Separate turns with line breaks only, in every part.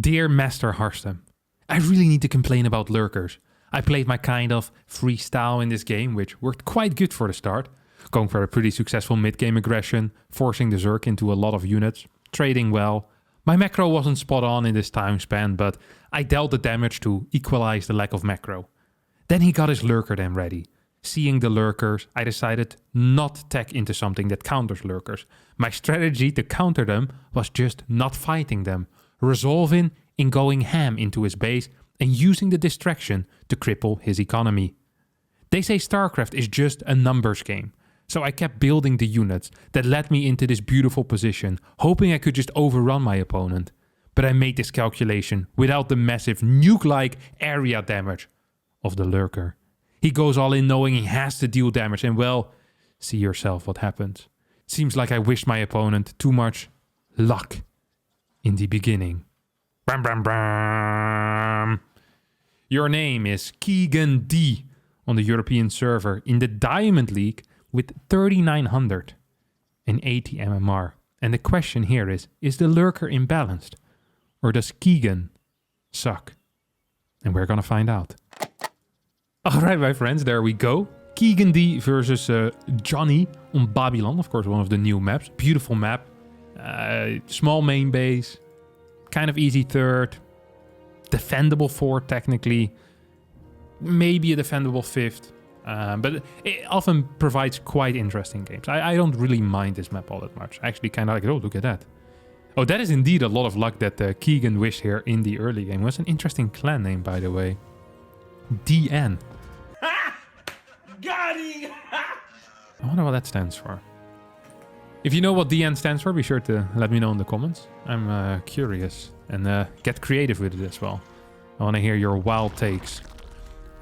Dear Master Harstem, I really need to complain about lurkers. I played my kind of freestyle in this game, which worked quite good for the start. Going for a pretty successful mid-game aggression, forcing the Zerg into a lot of units, trading well. My macro wasn't spot on in this time span, but I dealt the damage to equalize the lack of macro. Then he got his lurker dam ready. Seeing the lurkers, I decided not to tech into something that counters lurkers. My strategy to counter them was just not fighting them, resolving in going ham into his base and using the distraction to cripple his economy. They say StarCraft is just a numbers game, so I kept building the units that led me into this beautiful position, hoping I could just overrun my opponent. But I made this calculation without the massive nuke-like area damage of the lurker. He goes all in knowing he has to deal damage, and well, see yourself what happens. Seems like I wished my opponent too much luck in the beginning. Bam, bam, bam. Your name is Keegan D on the European server in the Diamond League with 3,980 MMR. And the question here is the lurker imbalanced? Or does Keegan suck? And we're gonna find out. Alright, my friends, there we go. Keegan D versus Johnny on Babylon. Of course, one of the new maps. Beautiful map. Small main base. Kind of easy third. Defendable fourth, technically. Maybe a defendable fifth. But it often provides quite interesting games. I don't really mind this map all that much. I actually kind of like it. Oh, look at that. Oh, that is indeed a lot of luck that Keegan wished here in the early game. It was an interesting clan name, by the way. DN.
Got him!
I wonder what that stands for. If you know what DN stands for, be sure to let me know in the comments. I'm curious. And get creative with it as well. I want to hear your wild takes.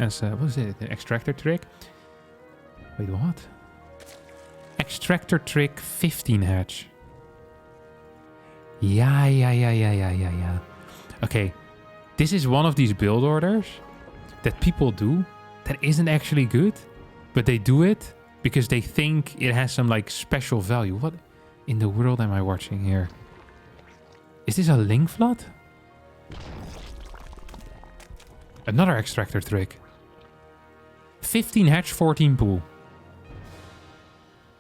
As, what is it? The extractor trick? Wait, what? Extractor trick 15 hatch. Yeah. Okay. This is one of these build orders that people do that isn't actually good, but they do it because they think it has some like special value. What in the world am I watching here? Is this a link flood? Another extractor trick. 15 hatch, 14 pool.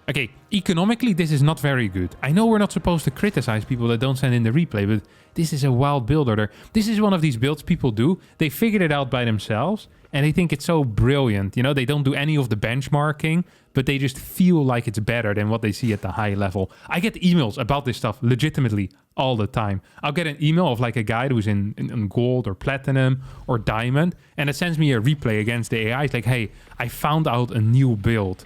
Okay, economically this is not very good. I know we're not supposed to criticize people that don't send in the replay, but this is a wild build order. This is one of these builds people do. They figured it out by themselves and they think it's so brilliant. You know, they don't do any of the benchmarking, but they just feel like it's better than what they see at the high level. I get emails about this stuff legitimately all the time. I'll get an email of like a guy who's in gold or platinum or diamond, and it sends me a replay against the AI. It's like, hey, I found out a new build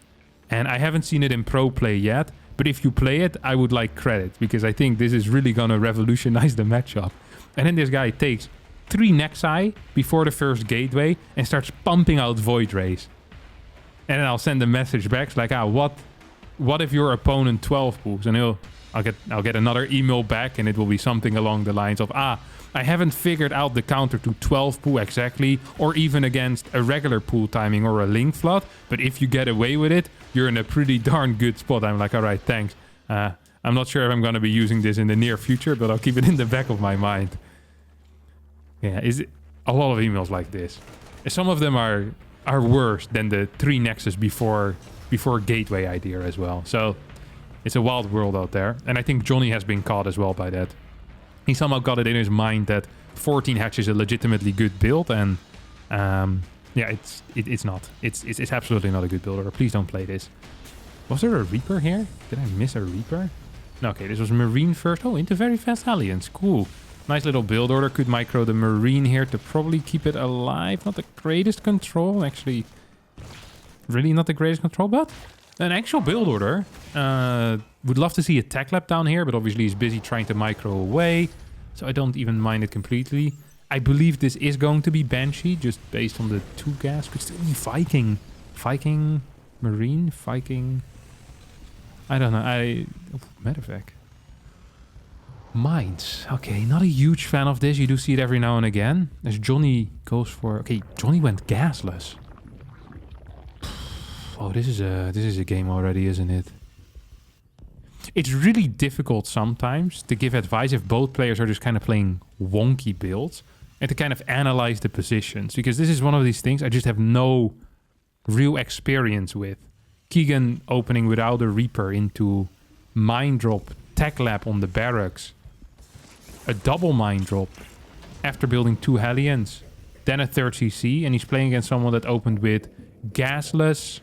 and I haven't seen it in pro play yet, but if you play it, I would like credit because I think this is really gonna revolutionize the matchup. And then this guy takes 3 Nexi before the first gateway and starts pumping out Void Rays. And then I'll send a message back like, what if your opponent 12 pools? And I'll get another email back and it will be something along the lines of, I haven't figured out the counter to 12 pool exactly, or even against a regular pool timing or a link flood, but if you get away with it, you're in a pretty darn good spot. I'm like, all right, thanks. I'm not sure if I'm going to be using this in the near future, but I'll keep it in the back of my mind. Yeah, is it a lot of emails like this? Some of them are worse than the 3 Nexus before gateway idea as well. So it's a wild world out there. And I think Johnny has been caught as well by that. He somehow got it in his mind that 14 hatch is a legitimately good build. And yeah, it's not. It's absolutely not a good build. Or please don't play this. Was there a Reaper here? Did I miss a Reaper? No, okay, this was Marine first. Oh, into very fast Alliance. Cool. Nice little build order. Could micro the Marine here to probably keep it alive. Not the greatest control. Actually, really not the greatest control, but an actual build order. Would love to see a tech lab down here, but obviously he's busy trying to micro away. So I don't even mind it completely. I believe this is going to be Banshee, just based on the 2 gas. Could still be Viking. Viking, Marine, Viking. I don't know. Medevac. Mines. Okay, not a huge fan of this. You do see it every now and again. As Johnny goes for... Okay, Johnny went gasless. Oh, this is a game already, isn't it? It's really difficult sometimes to give advice if both players are just kind of playing wonky builds and to kind of analyze the positions, because this is one of these things I just have no real experience with. Keegan opening without a Reaper into mine drop, tech lab on the barracks, a double mine drop after building 2 Hellions, then a 3rd CC, and he's playing against someone that opened with gasless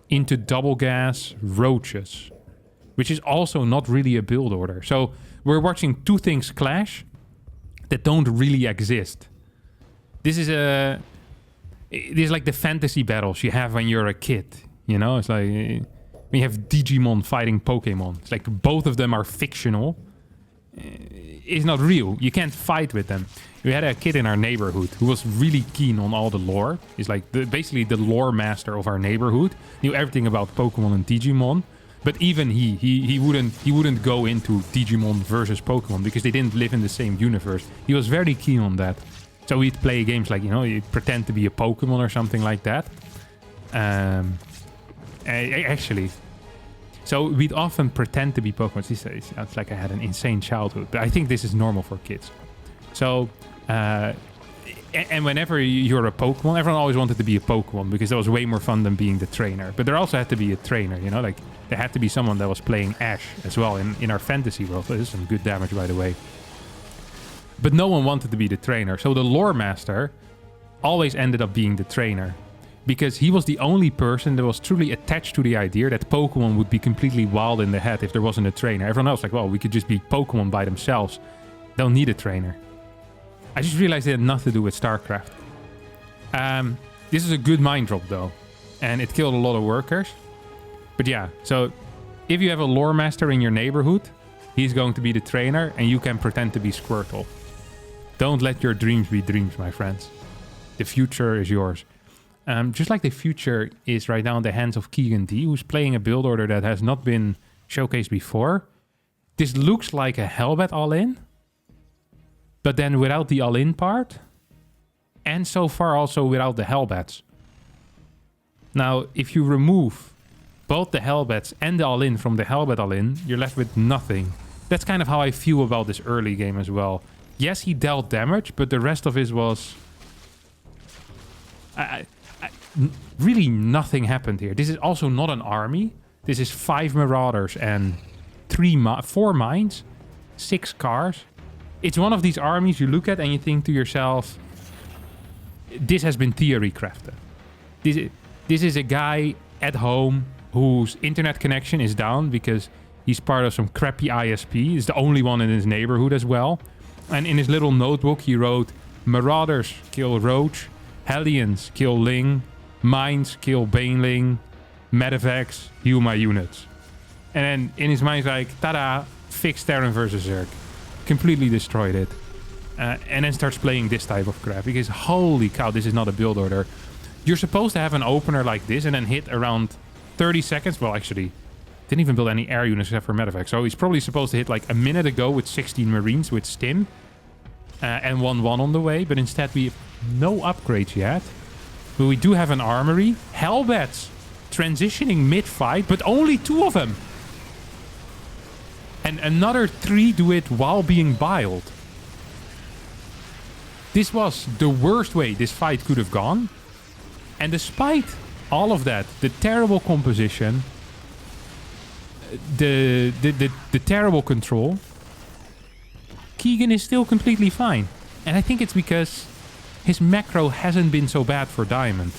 into double gas roaches, which is also not really a build order. So we're watching 2 things clash that don't really exist. This is like the fantasy battles you have when you're a kid. You know, it's like when you have Digimon fighting Pokemon. It's like both of them are fictional. It's not real. You can't fight with them. We had a kid in our neighborhood who was really keen on all the lore. He's like basically the lore master of our neighborhood. Knew everything about Pokemon and Digimon. But even he wouldn't go into Digimon versus Pokemon because they didn't live in the same universe. He was very keen on that. So we'd play games like, you know, you pretend to be a Pokemon or something like that. Actually, so we'd often pretend to be Pokemon. It sounds like I had an insane childhood, but I think this is normal for kids. So, and whenever you're a Pokemon, everyone always wanted to be a Pokemon because that was way more fun than being the trainer. But there also had to be a trainer, you know, like there had to be someone that was playing Ash as well in our fantasy world. This is some good damage, by the way. But no one wanted to be the trainer. So the lore master always ended up being the trainer, because he was the only person that was truly attached to the idea that Pokemon would be completely wild in the head if there wasn't a trainer. Everyone else like, well, we could just be Pokemon by themselves. Don't need a trainer. I just realized it had nothing to do with StarCraft. This is a good mine drop though, and it killed a lot of workers. But yeah, so if you have a lore master in your neighborhood, he's going to be the trainer and you can pretend to be Squirtle. Don't let your dreams be dreams, my friends. The future is yours. Just like the future is right now in the hands of Keegan D, who's playing a build order that has not been showcased before. This looks like a Hellbat all-in, but then without the all-in part, and so far also without the Hellbats. Now, if you remove both the Hellbats and the all-in from the Hellbat all-in, you're left with nothing. That's kind of how I feel about this early game as well. Yes, he dealt damage, but the rest of his was... really nothing happened here. This is also not an army. This is 5 Marauders and 4 mines, 6 cars. It's one of these armies you look at and you think to yourself, this has been theory crafted. This is a guy at home whose internet connection is down because he's part of some crappy ISP. He's the only one in his neighborhood as well. And in his little notebook he wrote, Marauders kill Roach, Hellions kill Ling, Mines kill Baneling, Medivacs heal my units. And then in his mind he's like, tada, fixed Terran versus Zerg. Completely destroyed it. And then starts playing this type of crap because holy cow, this is not a build order. You're supposed to have an opener like this and then hit around 30 seconds. Well, actually, didn't even build any air units except for Medivac. So he's probably supposed to hit like a minute ago with 16 Marines with Stim. And 1-1 on the way. But instead we have no upgrades yet. But we do have an armory. Hellbats transitioning mid-fight, but only 2 of them. And another 3 do it while being biled. This was the worst way this fight could have gone. And despite all of that, the terrible composition, the terrible control, Keegan is still completely fine. And I think it's because his macro hasn't been so bad for Diamond.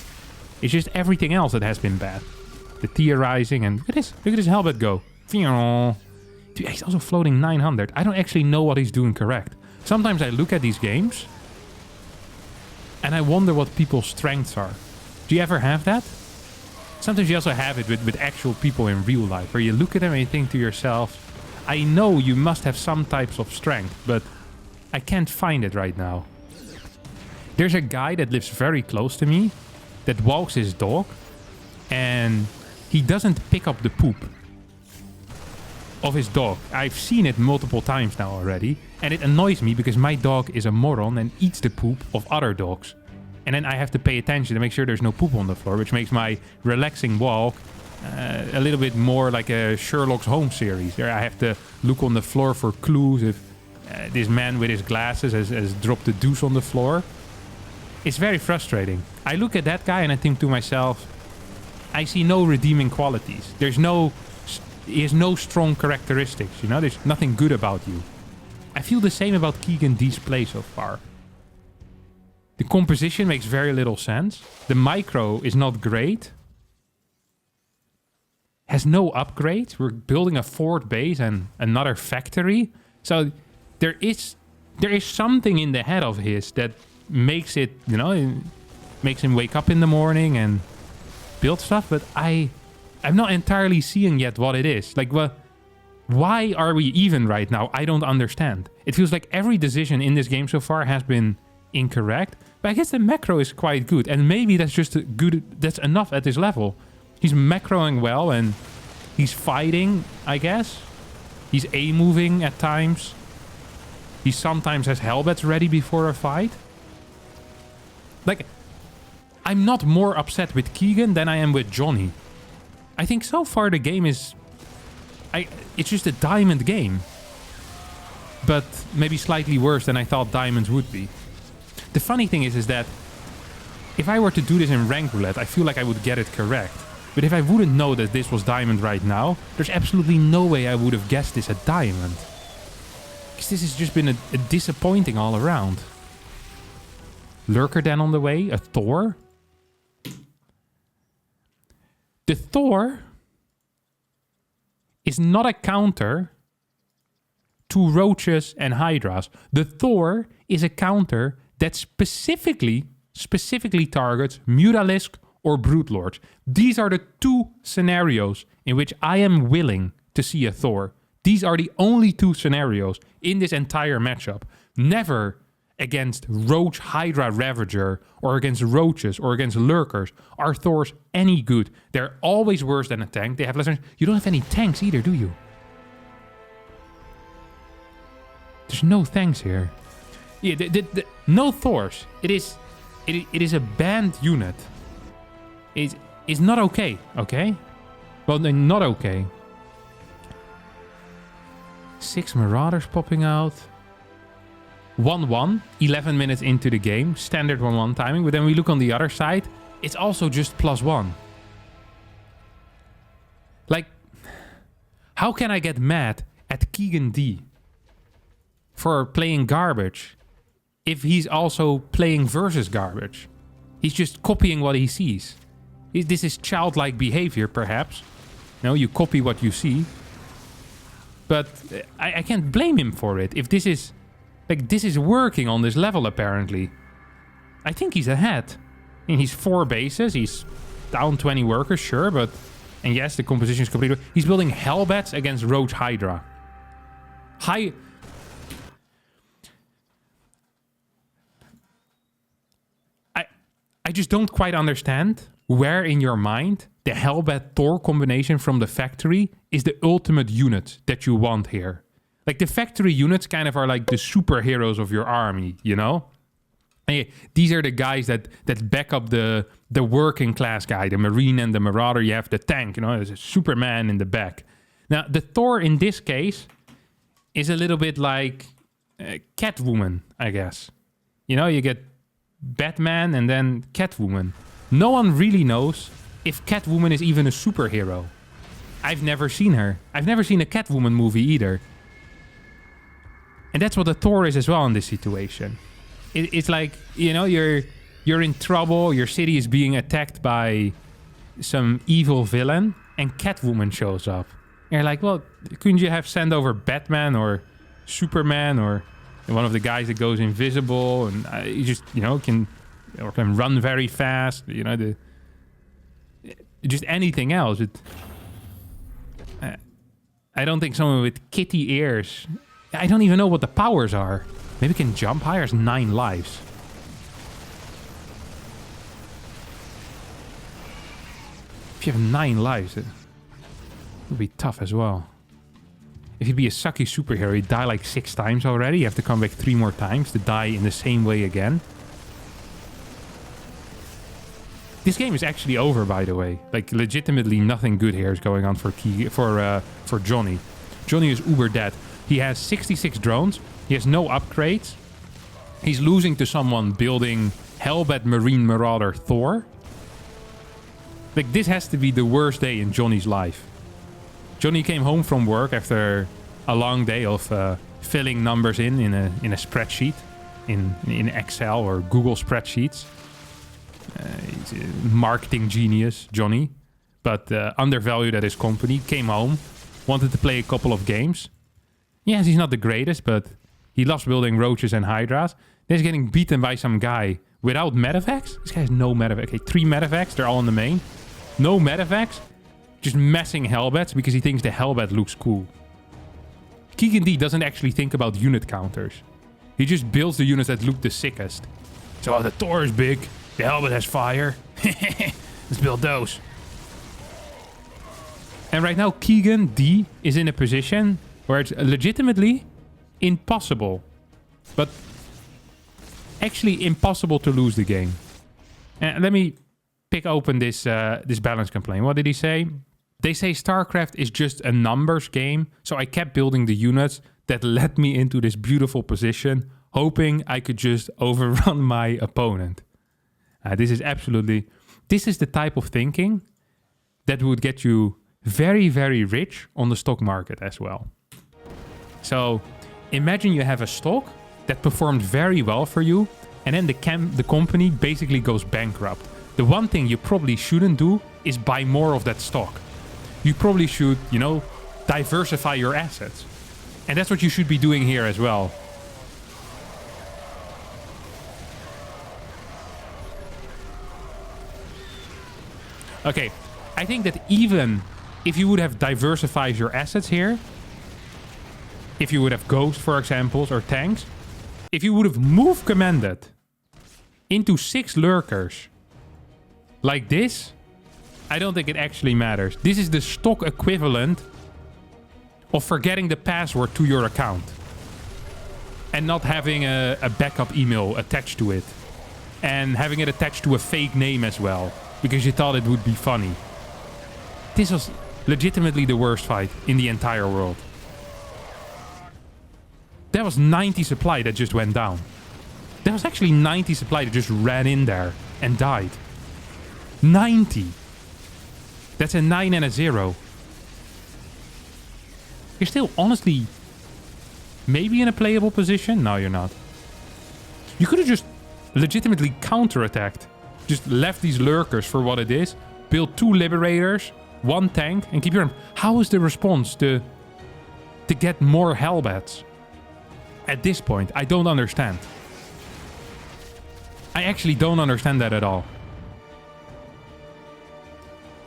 It's just everything else that has been bad. The theorizing and... Look at this Hellbat go. Dude, he's also floating 900. I don't actually know what he's doing correct. Sometimes I look at these games and I wonder what people's strengths are. Do you ever have that? Sometimes you also have it with actual people in real life, where you look at them and you think to yourself, I know you must have some types of strength, but I can't find it right now. There's a guy that lives very close to me that walks his dog and he doesn't pick up the poop of his dog. I've seen it multiple times now already, and it annoys me because my dog is a moron and eats the poop of other dogs. And then I have to pay attention to make sure there's no poop on the floor, which makes my relaxing walk a little bit more like a Sherlock Holmes series. There I have to look on the floor for clues if This man with his glasses has dropped the deuce on the floor. It's very frustrating. I look at that guy and I think to myself, I see no redeeming qualities. He has no strong characteristics, you know? There's nothing good about you. I feel the same about Keegan D's play so far. The composition makes very little sense. The micro is not great. Has no upgrades. We're building a fourth base and another factory. So there is something in the head of his that makes it, you know, makes him wake up in the morning and build stuff. But I'm not entirely seeing yet what it is. Like, why are we even right now? I don't understand. It feels like every decision in this game so far has been incorrect. But I guess the macro is quite good. And maybe that's just that's enough at this level. He's macroing well and he's fighting, I guess. He's A-moving at times. He sometimes has Hellbats ready before a fight. Like, I'm not more upset with Keegan than I am with Johnny. I think so far the game is... it's just a diamond game. But maybe slightly worse than I thought diamonds would be. The funny thing is that if I were to do this in ranked roulette, I feel like I would get it correct. But if I wouldn't know that this was diamond right now, there's absolutely no way I would have guessed this a diamond. Because this has just been a disappointing all around. Lurker then on the way, a Thor. The Thor is not a counter to Roaches and Hydras. The Thor is a counter that specifically targets Mutalisk or Broodlords. These are the two scenarios in which I am willing to see a Thor. These are the only two scenarios in this entire matchup. Never against Roach Hydra Ravager or against Roaches or against Lurkers are Thors any good. They're always worse than a tank. They have less... You don't have any tanks either, do you? There's no tanks here. Yeah, no Thors. It is a banned unit. It's not okay, okay? Well, they're not okay. 6 Marauders popping out. 1-1, 11 minutes into the game. Standard 1-1 timing. But then we look on the other side. It's also just +1. Like, how can I get mad at Keegan D for playing garbage if he's also playing versus garbage? He's just copying what he sees. This is childlike behavior, perhaps. You know, you copy what you see. But I can't blame him for it. If this is... Like, this is working on this level, apparently. I think he's ahead. I mean, he's 4 bases. He's down 20 workers, sure, but... And yes, the composition is completely... He's building Hellbats against Roach Hydra. I just don't quite understand where in your mind the Hellbat Thor combination from the factory is the ultimate unit that you want here. Like, the factory units kind of are like the superheroes of your army, you know? And these are the guys that back up the working class guy, the Marine and the Marauder. You have the tank, you know, there's a Superman in the back. Now, the Thor in this case is a little bit like Catwoman, I guess. You know, you get Batman and then Catwoman. No one really knows if Catwoman is even a superhero. I've never seen her. I've never seen a Catwoman movie either. And that's what the Thor is as well in this situation. It's like, you know, you're in trouble, your city is being attacked by some evil villain, and Catwoman shows up. And you're like, well, couldn't you have sent over Batman or Superman or one of the guys that goes invisible and you just, you know, can run very fast, you know, just anything else. I don't think someone with kitty ears... I don't even know what the powers are. Maybe can jump higher. Has 9 lives. If you have 9 lives, it would be tough as well. If you'd be a sucky superhero, you'd die like 6 times already. You have to come back 3 more times to die in the same way again. This game is actually over, by the way. Like, legitimately nothing good here is going on for Johnny. Johnny is uber dead. He has 66 drones. He has no upgrades. He's losing to someone building Hellbat Marine Marauder Thor. Like, this has to be the worst day in Johnny's life. Johnny came home from work after a long day of filling numbers in a spreadsheet, in Excel or Google spreadsheets. He's a marketing genius, Johnny, but undervalued at his company. Came home, wanted to play a couple of games. Yes, he's not the greatest, but he loves building roaches and hydras. Then he's getting beaten by some guy without medevacs. This guy has no medevac. Okay, 3 medevacs. They're all in the main. No medevacs. Just messing Hellbats because he thinks the Hellbat looks cool. Keegan D doesn't actually think about unit counters. He just builds the units that look the sickest. So the Thor is big. The Hellbat has fire. Let's build those. And right now, Keegan D is in a position where it's legitimately impossible. But actually impossible to lose the game. And let me pick open this this balance complaint. What did he say? They say StarCraft is just a numbers game, so I kept building the units that led me into this beautiful position, hoping I could just overrun my opponent. This is the type of thinking that would get you very, very rich on the stock market as well. So imagine you have a stock that performed very well for you, and then the company basically goes bankrupt. The one thing you probably shouldn't do is buy more of that stock. You probably should, you know, diversify your assets. And that's what you should be doing here as well. Okay, I think that even if you would have diversified your assets here, if you would have Ghost, for example, or tanks, if you would have move commanded into 6 lurkers like this, I don't think it actually matters. This is the stock equivalent of forgetting the password to your account and not having a backup email attached to it and having it attached to a fake name as well because you thought it would be funny. This was legitimately the worst fight in the entire world. That was 90 supply that just went down. That was actually 90 supply that just ran in there and died. 90. That's a 9 and a 0. You're still honestly maybe in a playable position. No, you're not. You could have just legitimately counterattacked. Just left these lurkers for what it is. Build 2 liberators, 1 tank, and keep your... How is the response to get more Hellbats? At this point, I don't understand. I actually don't understand that at all.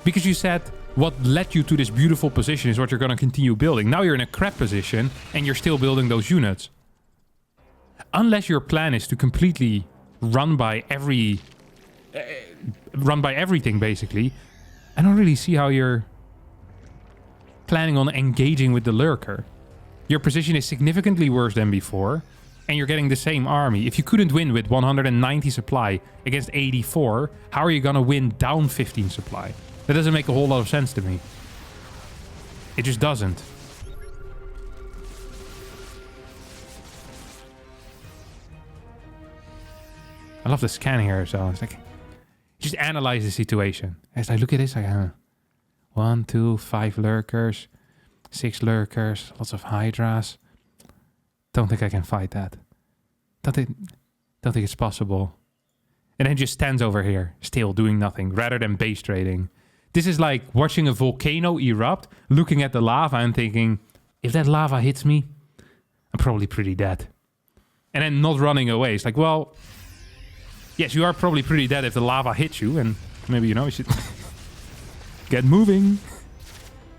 Because you said what led you to this beautiful position is what you're going to continue building. Now you're in a crap position and you're still building those units. Unless your plan is to completely run by everything, basically, I don't really see how you're planning on engaging with the lurker. Your position is significantly worse than before, and you're getting the same army. If you couldn't win with 190 supply against 84, how are you going to win down 15 supply? That doesn't make a whole lot of sense to me. It just doesn't. I love the scan here, so it's like... Just analyze the situation. As I look at this, I 1, 2, 5 lurkers, 6 lurkers, lots of hydras. Don't think I can fight that. Don't think it's possible. And then just stands over here, still doing nothing, rather than base trading. This is like watching a volcano erupt, looking at the lava and thinking, if that lava hits me, I'm probably pretty dead. And then not running away. It's like, well, yes, you are probably pretty dead if the lava hits you, and maybe, you know, you should get moving.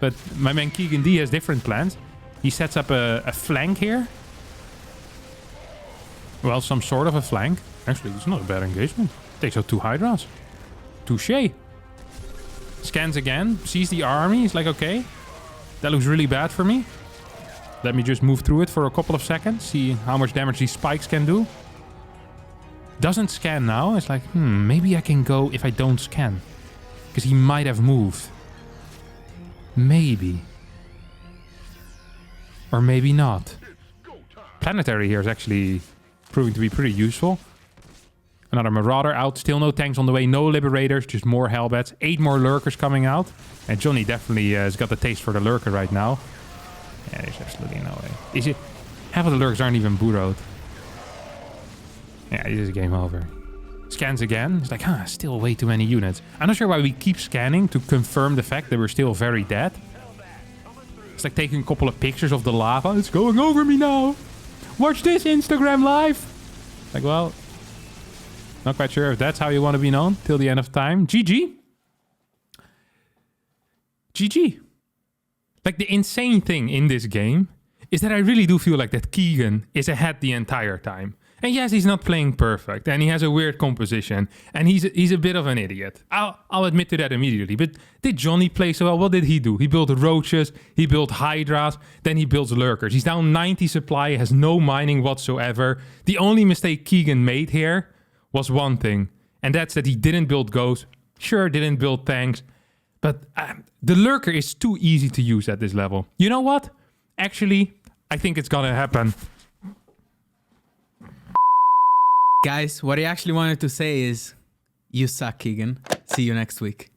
But my man Keegan D has different plans. He sets up a flank here. Well, some sort of a flank. Actually, it's not a bad engagement. Takes out 2 hydras. Touché. Scans again, sees the army. He's like, okay, that looks really bad for me. Let me just move through it for a couple of seconds. See how much damage these spikes can do. Doesn't scan now. It's like, maybe I can go if I don't scan. Because he might have moved. Maybe. Or maybe not. Planetary here is actually proving to be pretty useful. Another Marauder out. Still no tanks on the way. No Liberators. Just more Hellbats. 8 more Lurkers coming out. And Johnny definitely has got the taste for the Lurker right now. Yeah, there's absolutely no way. Half of the Lurkers aren't even burrowed. Yeah, this is game over. Scans again. It's like, still way too many units. I'm not sure why we keep scanning to confirm the fact that we're still very dead. It's like taking a couple of pictures of the lava. It's going over me now. Watch this Instagram live. Like, well, not quite sure if that's how you want to be known till the end of time. GG. GG. Like, the insane thing in this game is that I really do feel like that Keegan is ahead the entire time. And yes, he's not playing perfect, and he has a weird composition, and he's a bit of an idiot. I'll admit to that immediately. But did Johnny play so well? What did he do? He built roaches, he built hydras, then he builds lurkers. He's down 90 supply, has no mining whatsoever. The only mistake Keegan made here was one thing, and that's that he didn't build ghosts. Sure, didn't build tanks, but the lurker is too easy to use at this level. You know what? Actually, I think it's gonna happen.
Guys, what he actually wanted to say is, you suck, Keegan. See you next week.